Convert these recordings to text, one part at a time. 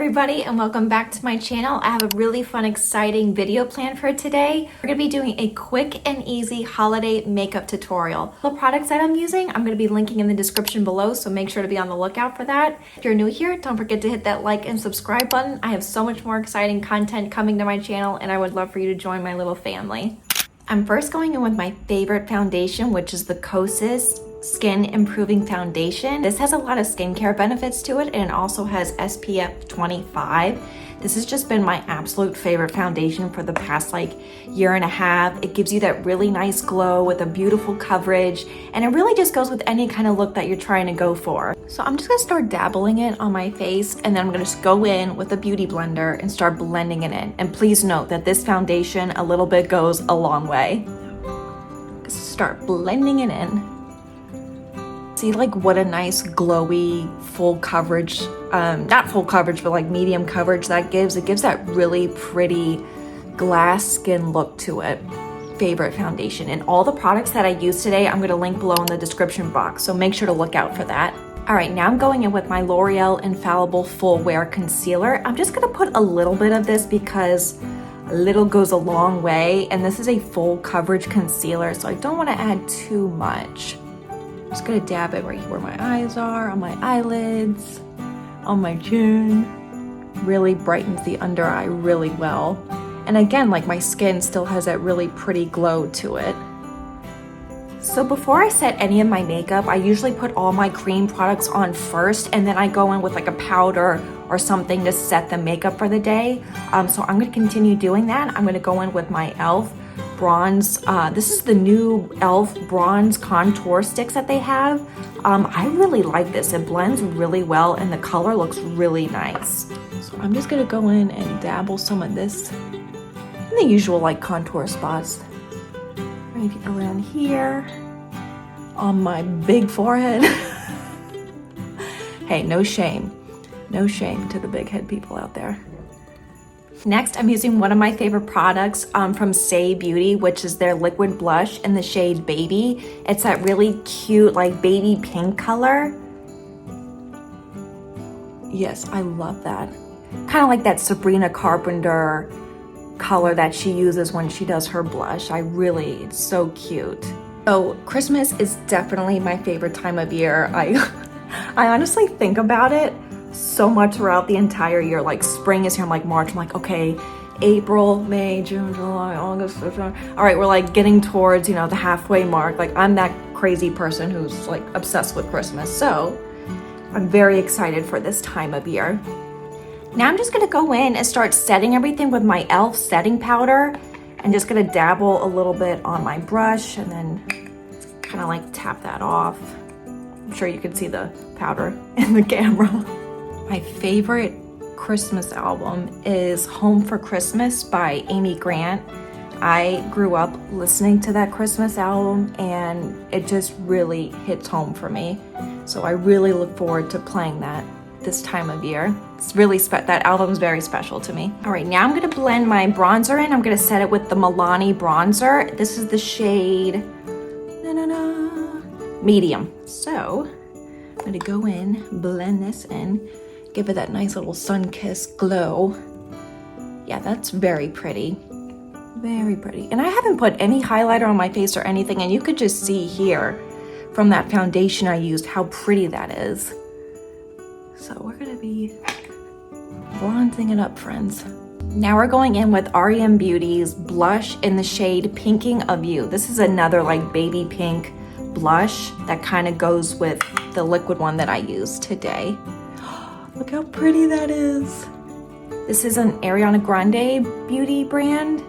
everybody, and welcome back to my channel. I have a really fun, exciting video planned for today. We're gonna be doing a quick and easy holiday makeup tutorial. The products that I'm using, I'm gonna be linking in the description below, so make sure to be on the lookout for that. If you're new here, don't forget to hit that like and subscribe button. I have so much more exciting content coming to my channel, and I would love for you to join my little family. I'm first going in with my favorite foundation, which is the Kosas Skin Improving Foundation. This has a lot of skincare benefits to it, and it also has SPF 25. This has just been my absolute favorite foundation for the past year and a half. It gives you that really nice glow with a beautiful coverage, and it really just goes with any kind of look that you're trying to go for. So I'm just gonna start dabbling it on my face, and then I'm gonna just go in with a beauty blender and start blending it in. And please note that this foundation, a little bit goes a long way. Just start blending it in. See what a nice glowy full coverage, not full coverage, but medium coverage that gives. It gives that really pretty glass skin look to it. Favorite foundation. And all the products that I use today, I'm gonna link below in the description box, so make sure to look out for that. All right, now I'm going in with my L'Oreal Infallible Full Wear Concealer. I'm just gonna put a little bit of this because a little goes a long way, and this is a full coverage concealer, so I don't wanna add too much. Just gonna dab it right here where my eyes are, on my eyelids, on my chin. Really brightens the under eye really well. And again, my skin still has that really pretty glow to it. So before I set any of my makeup, I usually put all my cream products on first, and then I go in with a powder or something to set the makeup for the day. So I'm gonna continue doing that. I'm gonna go in with my e.l.f. bronze. This is the new e.l.f. bronze contour sticks that they have. I really like this. It blends really well and the color looks really nice. So I'm just gonna go in and dabble some of this in the usual contour spots. Right around here, on my big forehead. Hey, no shame. No shame to the big head people out there. Next, I'm using one of my favorite products from Saie Beauty, which is their liquid blush in the shade Baby. It's that really cute, baby pink color. Yes, I love that. Kind of like that Sabrina Carpenter color that she uses when she does her blush. It's so cute. So Christmas is definitely my favorite time of year. I honestly think about it so much throughout the entire year. Spring is here, I'm March, I'm okay, April, May, June, July, August, September. All right, we're getting towards, the halfway mark. I'm that crazy person who's obsessed with Christmas. So I'm very excited for this time of year. Now I'm just gonna go in and start setting everything with my e.l.f. setting powder, and just gonna dabble a little bit on my brush and then kind of tap that off. I'm sure you can see the powder in the camera. My favorite Christmas album is Home for Christmas by Amy Grant. I grew up listening to that Christmas album, and it just really hits home for me. So I really look forward to playing that this time of year. It's really that album's very special to me. All right, now I'm gonna blend my bronzer in. I'm gonna set it with the Milani bronzer. This is the shade Medium. So I'm gonna go in, blend this in, give it that nice little sun-kissed glow. Yeah, that's very pretty. Very pretty. And I haven't put any highlighter on my face or anything, and you could just see here from that foundation I used how pretty that is. So we're gonna be bronzing it up, friends. Now we're going in with R.E.M. Beauty's blush in the shade Pinking of You. This is another baby pink blush that kind of goes with the liquid one that I used today. Look how pretty that is. This is an Ariana Grande beauty brand.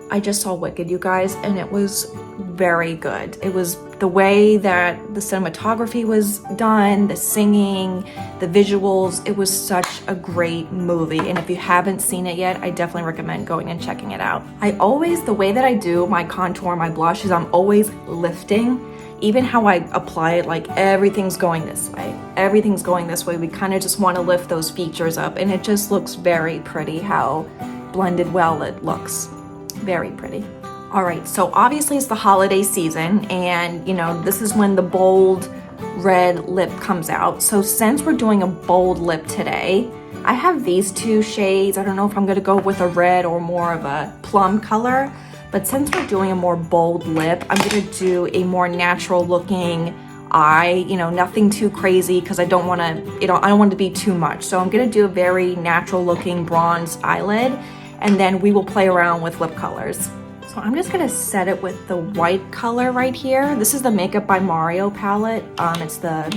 I just saw Wicked, you guys, and it was very good. It was the way that the cinematography was done, the singing, the visuals. It was such a great movie, and if you haven't seen it yet, I definitely recommend going and checking it out. The way that I do my contour, my blush, is I'm always lifting. Even how I apply it, everything's going this way. Everything's going this way. We kind of just want to lift those features up, and it just looks very pretty how blended well it looks. Very pretty. All right, so obviously it's the holiday season, and this is when the bold red lip comes out. So since we're doing a bold lip today, I have these two shades. I don't know if I'm gonna go with a red or more of a plum color, but since we're doing a more bold lip, I'm gonna do a more natural looking eye, you know, nothing too crazy because I don't want to, I don't want it to be too much. So I'm gonna do a very natural looking bronze eyelid, and then we will play around with lip colors. So I'm just gonna set it with the white color right here. This is the Makeup by Mario palette. It's the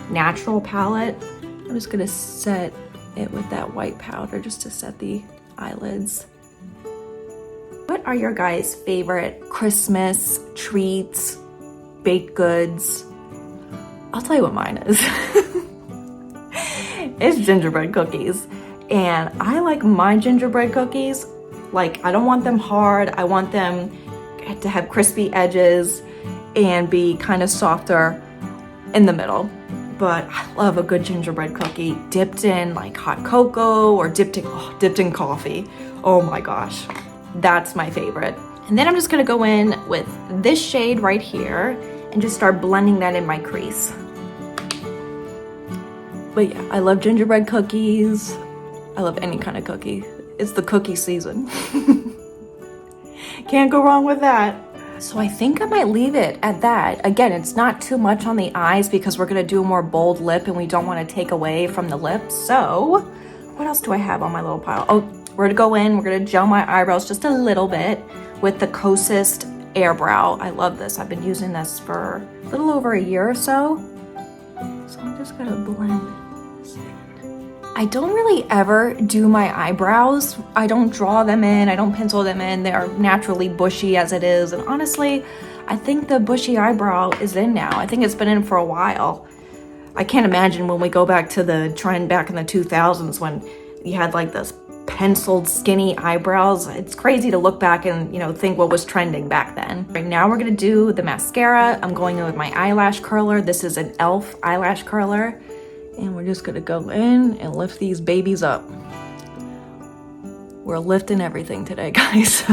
natural palette. I'm just gonna set it with that white powder just to set the eyelids. What are your guys' favorite Christmas treats, baked goods? I'll tell you what mine is. It's gingerbread cookies. And I like my gingerbread cookies, like I don't want them hard. I want them to have crispy edges and be kind of softer in the middle. But I love a good gingerbread cookie dipped in like hot cocoa or dipped in coffee. Oh my gosh, that's my favorite. And then I'm just gonna go in with this shade right here and just start blending that in my crease. But yeah, I love gingerbread cookies. I love any kind of cookie. It's the cookie season. Can't go wrong with that. So I think I might leave it at that. Again, it's not too much on the eyes because we're gonna do a more bold lip and we don't wanna take away from the lips. So what else do I have on my little pile? Oh, we're gonna go in, we're gonna gel my eyebrows just a little bit with the Kosas Air Brow. I love this. I've been using this for a little over a year or so. So I'm just gonna blend this in. I don't really ever do my eyebrows. I don't draw them in, I don't pencil them in. They're naturally bushy as it is. And honestly, I think the bushy eyebrow is in now. I think it's been in for a while. I can't imagine when we go back to the trend back in the 2000s when you had like this penciled skinny eyebrows. It's crazy to look back and, you know, think what was trending back then. Right now we're gonna do the mascara. I'm going in with my eyelash curler. This is an e.l.f. eyelash curler. And we're just gonna go in and lift these babies up. We're lifting everything today, guys.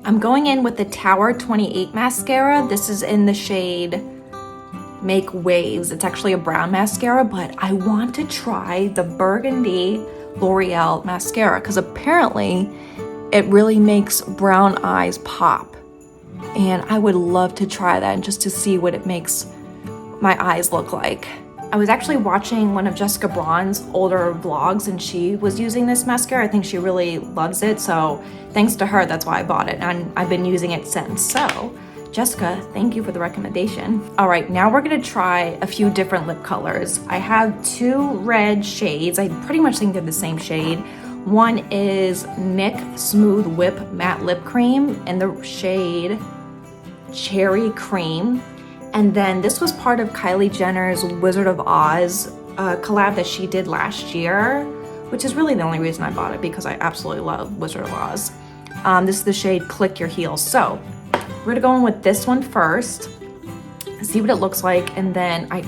I'm going in with the Tower 28 mascara. This is in the shade Make Waves. It's actually a brown mascara, but I want to try the Burgundy L'Oreal mascara because apparently it really makes brown eyes pop. And I would love to try that just to see what it makes my eyes look like. I was actually watching one of Jessica Braun's older vlogs and she was using this mascara. I think she really loves it. So thanks to her, that's why I bought it. And I've been using it since. So Jessica, thank you for the recommendation. All right, now we're gonna try a few different lip colors. I have two red shades. I pretty much think they're the same shade. One is NYX Smooth Whip Matte Lip Cream in the shade Cherry Cream. And then this was part of Kylie Jenner's Wizard of Oz collab that she did last year, which is really the only reason I bought it because I absolutely love Wizard of Oz. This is the shade Click Your Heels. So we're gonna go in with this one first, see what it looks like, and then I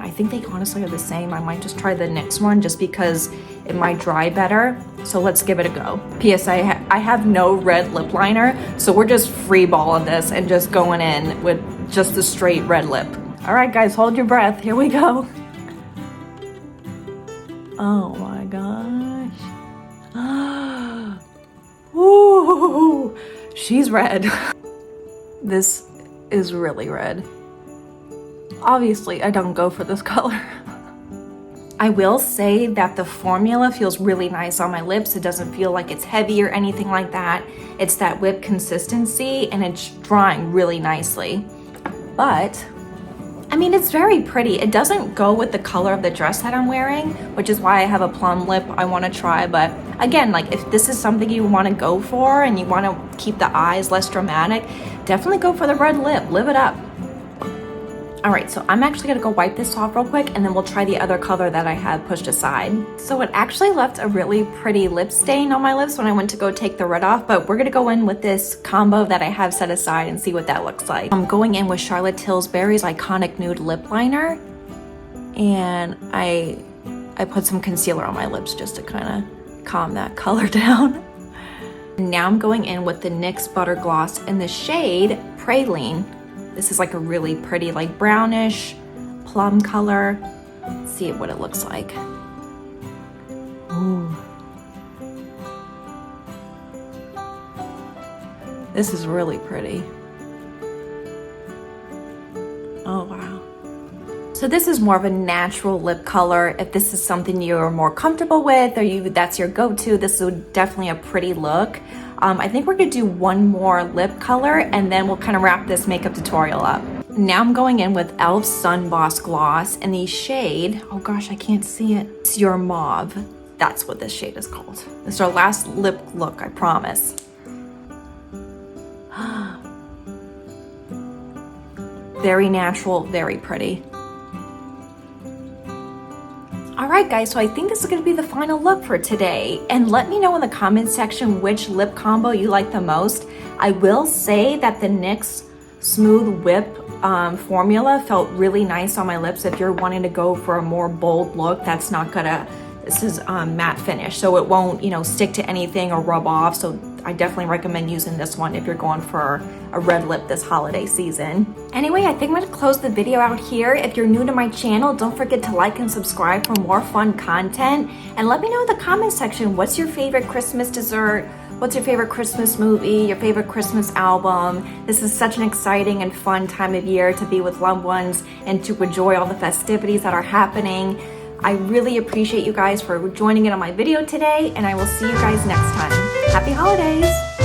think they honestly are the same. I might just try the NYX one just because it might dry better. So let's give it a go. P.S. I have no red lip liner, so we're just free balling this and just going in with just the straight red lip. All right, guys, hold your breath. Here we go. Oh my gosh. Ooh, she's red. This is really red. Obviously, I don't go for this color. I will say that the formula feels really nice on my lips. It doesn't feel like it's heavy or anything like that. It's that whipped consistency and it's drying really nicely. But, I mean, it's very pretty. It doesn't go with the color of the dress that I'm wearing, which is why I have a plum lip I want to try. But again, like if this is something you want to go for and you want to keep the eyes less dramatic, definitely go for the red lip. Live it up. All right, so I'm actually gonna go wipe this off real quick and then we'll try the other color that I had pushed aside. So it actually left a really pretty lip stain on my lips when I went to go take the red off, but we're gonna go in with this combo that I have set aside and see what that looks like. I'm going in with Charlotte Tilbury's Iconic Nude Lip Liner, and I put some concealer on my lips just to kind of calm that color down. Now I'm going in with the NYX Butter Gloss in the shade Praline. This is like a really pretty, like brownish plum color. Let's see what it looks like. Ooh. This is really pretty. Oh, wow. So this is more of a natural lip color. If this is something you're more comfortable with or that's your go-to, this is definitely a pretty look. I think we're gonna do one more lip color and then we'll kind of wrap this makeup tutorial up. Now I'm going in with e.l.f. Sun Boss Gloss in the shade, oh gosh, I can't see it. It's Your Mauve. That's what this shade is called. This is our last lip look, I promise. Very natural, very pretty. All right, guys, so I think this is gonna be the final look for today. And let me know in the comment section which lip combo you like the most. I will say that the NYX Smooth Whip formula felt really nice on my lips. If you're wanting to go for a more bold look, that's not gonna, this is matte finish, so it won't, you know, stick to anything or rub off. So I definitely recommend using this one if you're going for a red lip this holiday season. Anyway, I think I'm gonna close the video out here. If you're new to my channel, don't forget to like and subscribe for more fun content. And let me know in the comment section, what's your favorite Christmas dessert? What's your favorite Christmas movie? Your favorite Christmas album? This is such an exciting and fun time of year to be with loved ones and to enjoy all the festivities that are happening. I really appreciate you guys for joining in on my video today, and I will see you guys next time. Happy holidays!